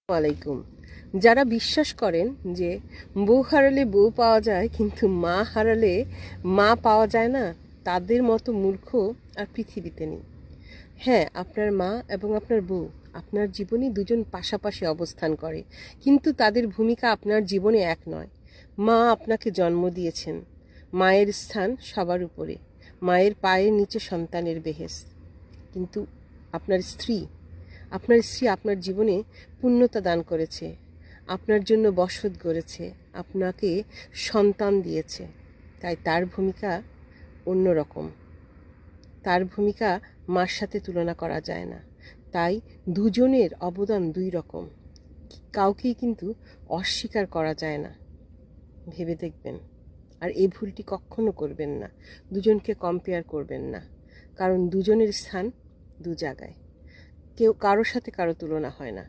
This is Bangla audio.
আলাইকুম। যারা বিশ্বাস করেন যে বউ হারালে বউ পাওয়া যায় কিন্তু মা হারালে মা পাওয়া যায় না, তাদের মতো মূর্খ আর পৃথিবীতে নেই। হ্যাঁ, আপনার মা এবং আপনার বউ আপনার জীবনে দুজন পাশাপাশি অবস্থান করে, কিন্তু তাদের ভূমিকা আপনার জীবনে এক নয়। মা আপনাকে জন্ম দিয়েছেন, মায়ের স্থান সবার উপরে, মায়ের পায়ের নিচে সন্তানের বেহেশত। কিন্তু আপনার স্ত্রী আপনার জীবনে পূর্ণতা দান করেছে, আপনার জন্য বসত গড়েছে, আপনাকে সন্তান দিয়েছে। তাই তার ভূমিকা অন্যরকম। তার ভূমিকা মার সাথে তুলনা করা যায় না। তাই দুজনের অবদান দুই রকম, কাউকেই কিন্তু অস্বীকার করা যায় না। ভেবে দেখবেন, আর এই ভুলটি কখনো করবেন না। দুজনকে কম্পেয়ার করবেন না, কারণ দুজনের স্থান দু জায়গায়। কারোর সাথে কারো তুলনা হয় না।